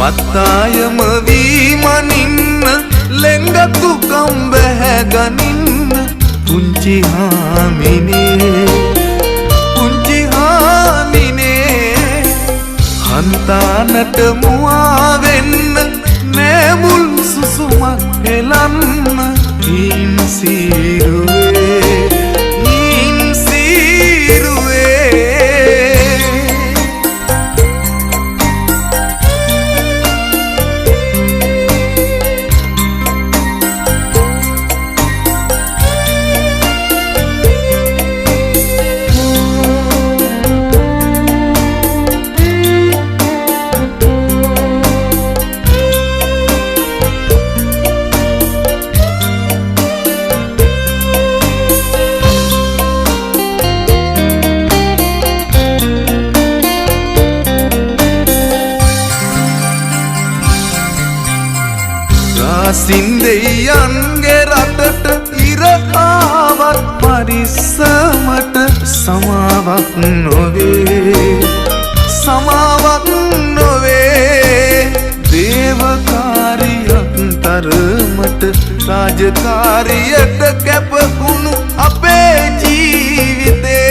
පත්තායම වීමනින්න ලෙංගතු කම්බැහැ ගනින්න පුංචි හාමිනේ හන්තානට මුවා වෙන්න නෑමුල් සුසුමක් හෙලන්න හීන් සීරුවේ සින්දෙයන්ගේ රටට ඉර ආවත් පරිස්සමට සමාවක් නොවේ දේවකාරියක් තරමට රාජකාරියට කැපවුණු අපේ ජීවිතේ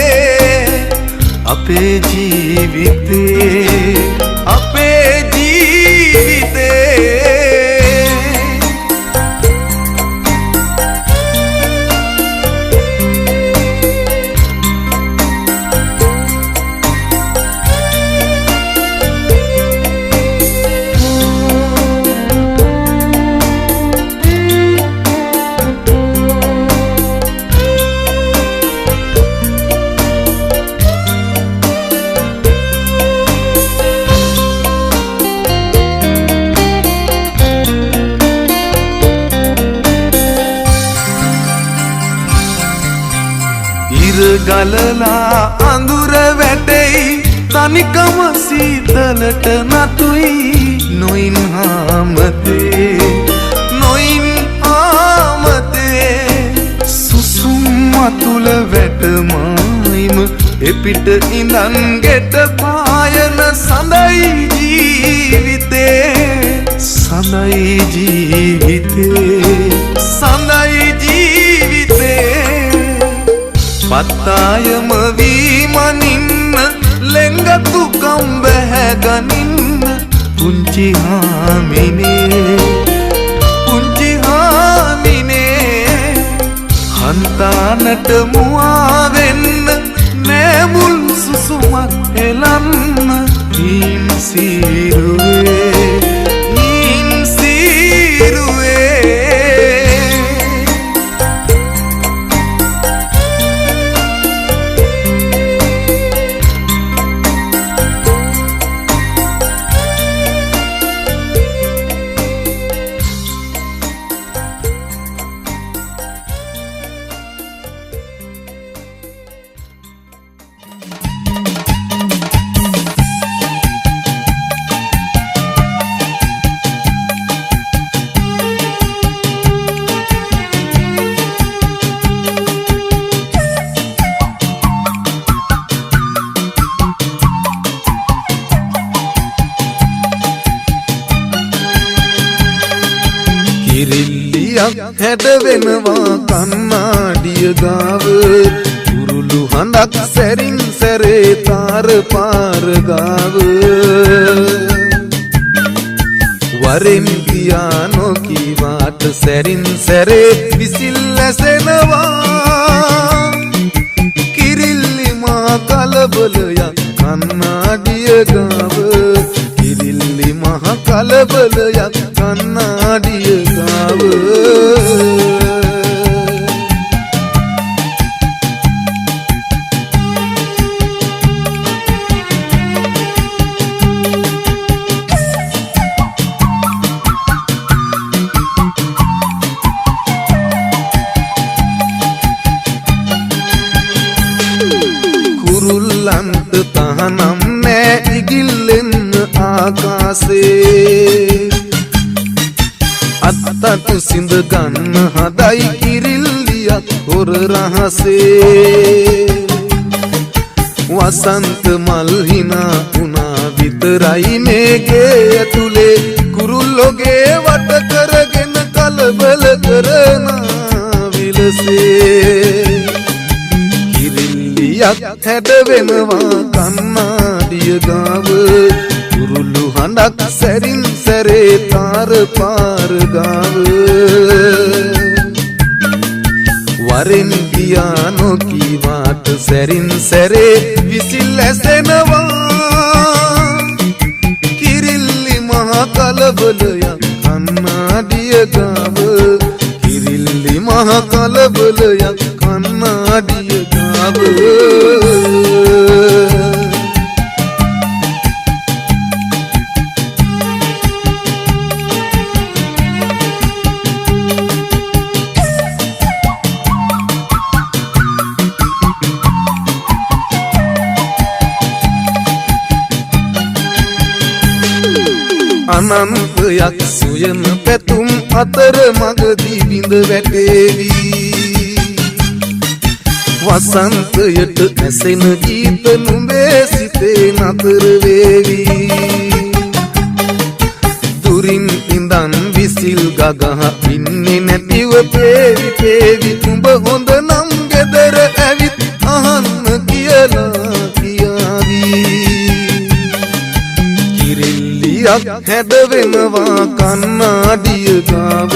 ගලලා අඳුර වැටෙයි තනිකම සීතලට නතුයි නොයින් ආමතේ සුසුම් අතුල වැටමයිම එපිට ඉඳන් ගෙට පායන සඳයි ජීවිතේ පත්තායම වීමනින්න ලෙංගතු කම්බැහැ ගනින්න පුංචි හාමිනේ හන්තානට මුවා වෙන්න නෑමුල් සුසුමක් හෙලන්න හීන් සීරුවේ හැඩ වෙනවා කන්නාඩිය ගාව කුරුළු හඬක් සැරින් සැරේ තාර පාර ගාව වරෙන් පියානෝ කීවාට සැරින් සැරේ විසිල් ඇසෙනවා කිරිල්ලි මා කලබලයක් කන්නාඩිය ගාව කිරිල්ලි මහ කලබලයක් කන්නාඩිය ගාව කුරුල්ලන්ට තහනම් නෑ ඉගිල්ලෙන්න ආකාසේ අත්තට සිඳ ගන්න හදයි කිරිල්ලියක් හොර රහසේ වසන්ත මල් හිනා වුණා විතරයි මේ ගේ ඇතුලේ කුරුල්ලෝගේ වට කරගෙන කලබල කරන විලසේ කිරිල්ලියක් හැඩ වෙනවා කන්නාඩිය ගාව කුරුල්ලු හඬක් සැරින් සැරේ තාර පාර ගාව වරෙන් පියානෝ කීවාට සැරින් සැරේ විසිල් ඇසෙනවා කිරිල්ලි මහා කලබලයක් කන්නාඩිය ගාව කිරිල්ලි මහා කලබලයක් කන්නාඩිය ගාව අනන්තයක් සුයන පැතුම් අතර මගදී බිඳ වැටේවි වසන්තයට ඇසෙන ගීත නුඹේ සිතේ නතර වේවි දුරින් ඉඳන් විසිල් ගගහ ඉන්නේ නැතිව පේවි පේවි උඹ හොඳ නම් ගෙදර ඇවිත් අහන්න කියලා කියාවි හැඩ වෙනවා කන්නාඩිය ගාව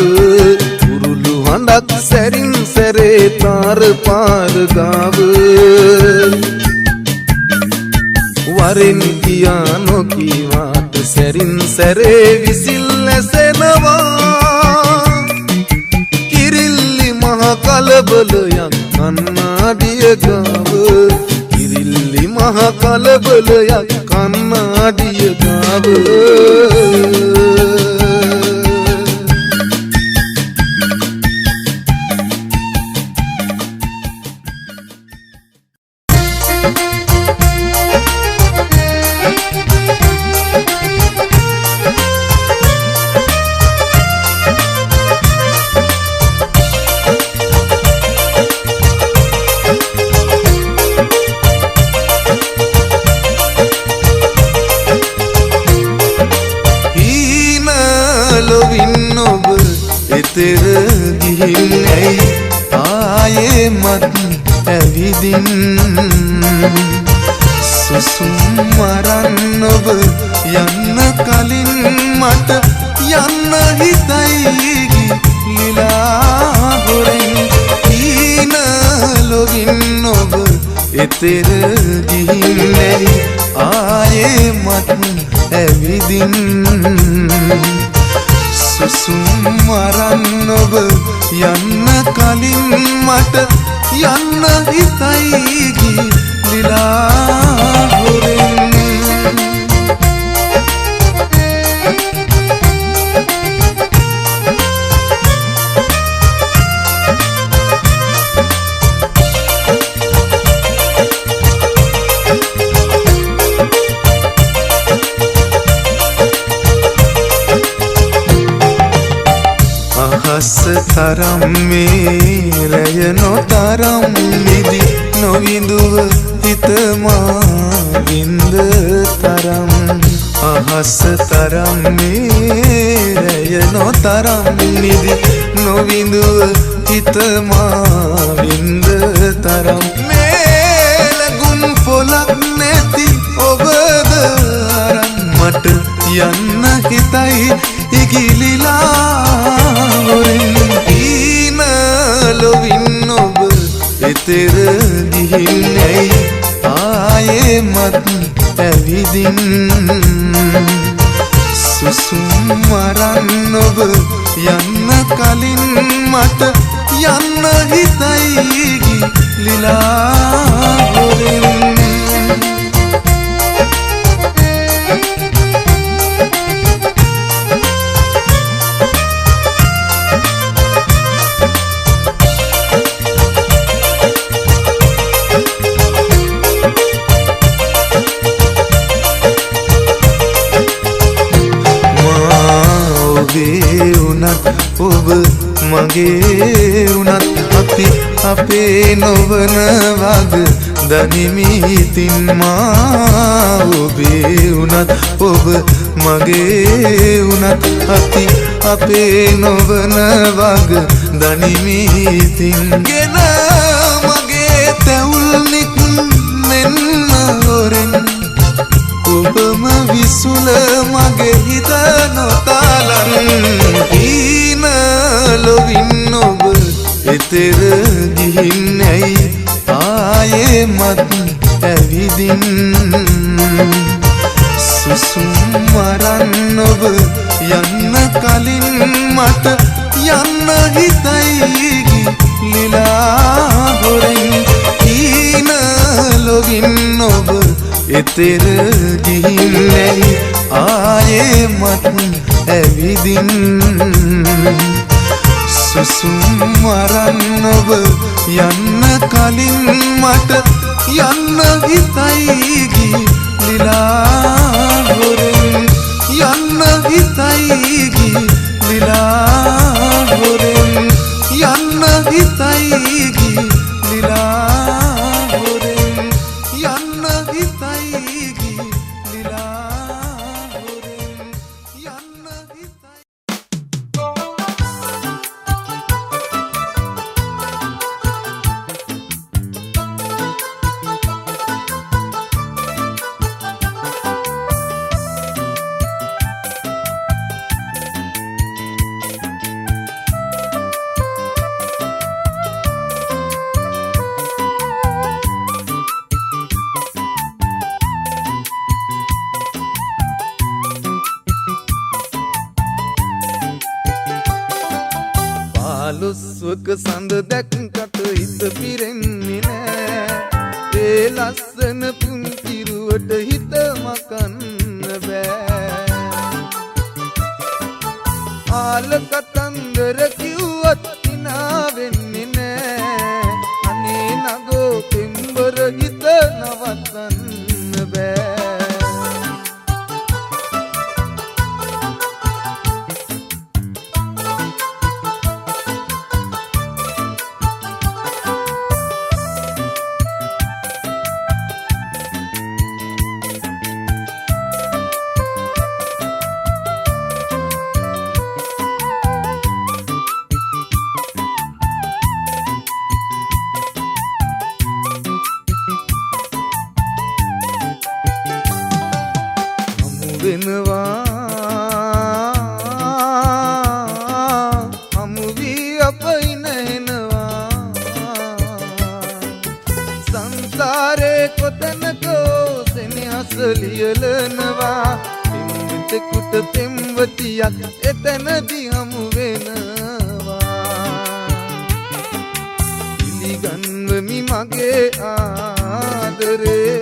කුරුළු හඬක් සැරින් සැරේ තාර පාර ගාව වරෙන් කියා නොකීවාට සැරින් සැරේ විසිල් ඇසෙනවා කිරිල්ලි මහා කලබලයක් කන්නාඩිය ගාව කිරිල්ලි මහා කලබලයක් කන්නාඩිය ගාව එතෙර ගිහින් ඇයි ආයෙමත් ඇවිදින් සුසුම් මරන්න ඔබ යන්න කලින් මට යන්න හිතයි ගිලිලා හොරෙන් ඊන ලොවින් ඔබ එතෙර ගිහින් ඇයි ආයෙමත් ඇවිදින් සුසුම් මරන්න ඔබ යන්න කලින් මට යන්න හිතයි ගිලිලා හොරෙන් තරම් මේ රැය නොතරම් නිදි නොවිඳුව හිතමා වින්ද තරම් අහස තරම් මේ රැය නොතරම් නිදි නොවිඳුව හිතමා වින්ද තරම් මේ ලගුම් පොලක් නැති ඔබද අරන් මට යන්න හිතයි ඉගිලිලා හොරෙන් ඊන ලොවින් ඔබ එතෙර ගිහින් ඇයි ආයෙමත් ඇවිදින් සුසුම් මරන්න ඔබ යන්න කලින් මට යන්න හිතයි ගිලිලා හොරෙන් ඔබ මගේ උනත් අපි අපේ නොවන වග දනිමිතින් මා ඔබේ වුණත් ඔබ මගේ වුණත් අපි අපේ නොවන වග දනිමිතින් ගෙන මගේ තැවුල්නික් මෙන්න හොරෙන් ඔබම විසුල මගේ හිත නොතාලන් හීන ලොවින් ඔබ එතෙර ගිහින් ඇයි ආයෙමත් ඇවිදින් සුසුම් මරන්න ඔබ යන්න කලින් මට යන්න හිතයි ගිලිලා හොරෙන් හීන ලොවින් ඔබ එතෙර ගිහින් ඇයි ආයෙමත් ඇවිදින් සුසුම් මරන්න ඔබ යන්න කලින් මට යන්න හිතයි ගිලිලා හොරෙන් යන්න හිතයි ගිලිලා හොරෙන් යන්න හිතයි ගිලිලා හොරෙන් යන්න හිතයි ගිලිලා හොරෙන් යන්න හිතයි ලොස්වක සඳ දැක්කට හිත පිරෙන්නේ නෑ ඒ ලස්සන පුංචිරුවට හිත මකන්න බෑ ආල කතන්දර කිව්වත් හිනා වෙන්නේ නෑ අනේ නගෝ පෙම්බර හිත නවත්තන්න බෑ හමු වී අප ඉනනවා සංසාරේ කොතැනකෝ සෙනෙහස ලියලනවා පින්විතෙකුට පෙම්වතියක් එතැනදී හමු වෙනවා පිළිගන්වමි මගේ ආදරේ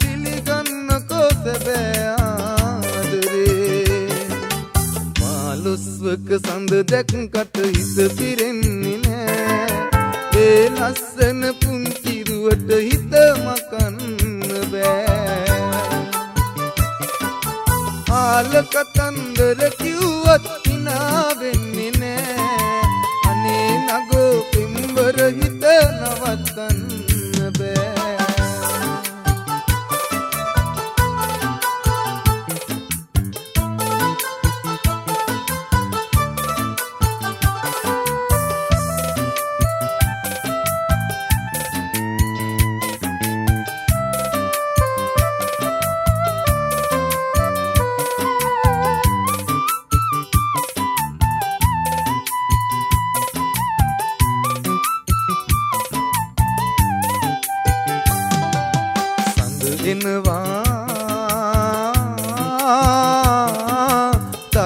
පිළිගන්නකෝ සැබෑ ලොස්වක සඳ දැක්කට හිත පිරෙන්නේ නෑ ඒ ලස්සන පුංචිරුවට හිත මකන්න බෑ ආල කතන්දර කිව්වත් හිනා වෙන්නේ නෑ අනේ නගෝ පෙම්බර හිත නවත්තන්න බෑ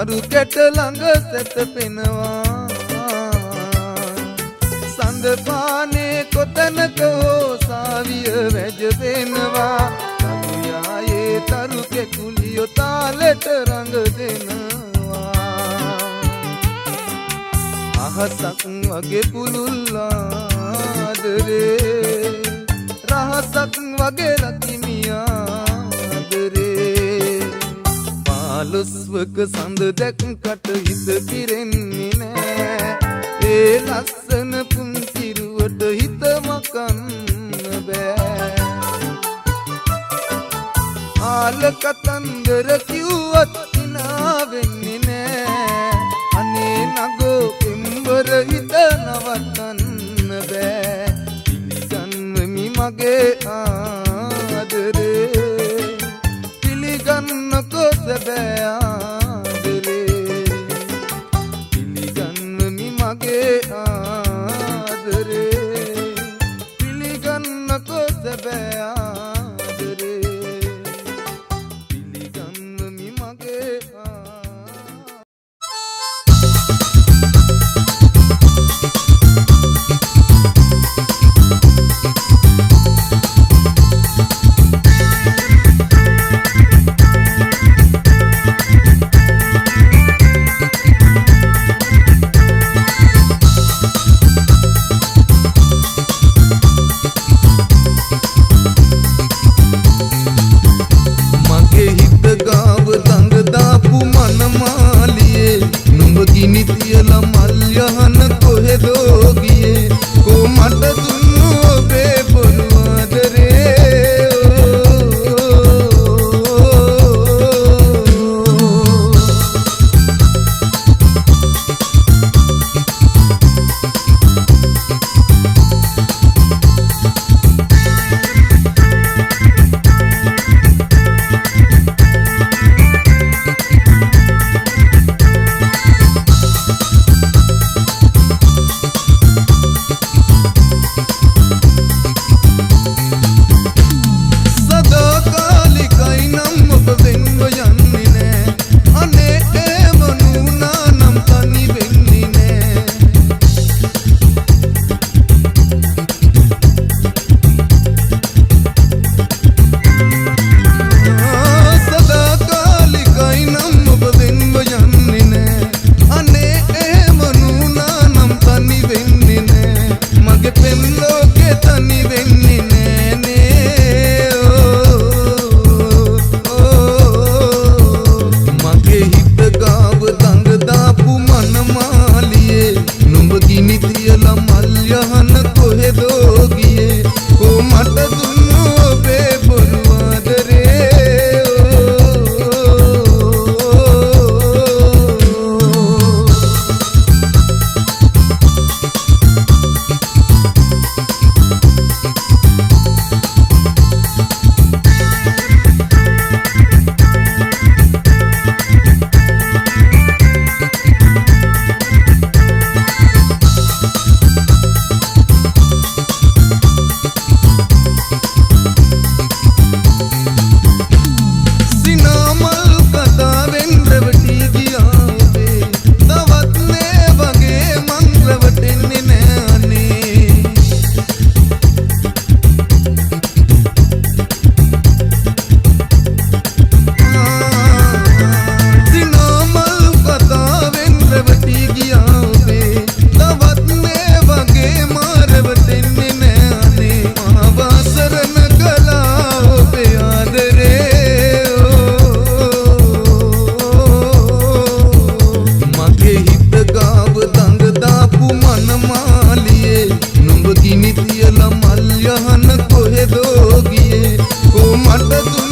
තරු කැට ළඟ සැතපෙනවා සඳ පානේ කොතැනකෝ සාවිය වැජබෙනවා තරුයායේ තරු කෙකුලියෝ තාලෙට රඟ දෙනවා අහසක් වගේ පුළුල් ආදරේ රහසක් වගේ රකිමියාදරේ ලොස්වක සඳ දැක්කට හිත පිරෙන්නේ නෑ ඒ ලස්සන පුංචිරුවට හිත මකන්න බෑ කාල කතන්දර කිව්වත් හිනා වෙන්නේ නෑ. අනේ නගෝ කෙම්බර හිත නවත්තන්න බෑ. පිළිගන්වමි මගේ ආදරේ, පිළිගන්නකෝ සැබෑ ආදරේ. පිළිගන්වමි මගේ ආදරේ, පිළිගන්නකෝ සැබෑ ආදරේ. පිළිගන්වමි මගේ ගිනි තියලා මල් යහන කොහෙදෝ ගියේ කො මට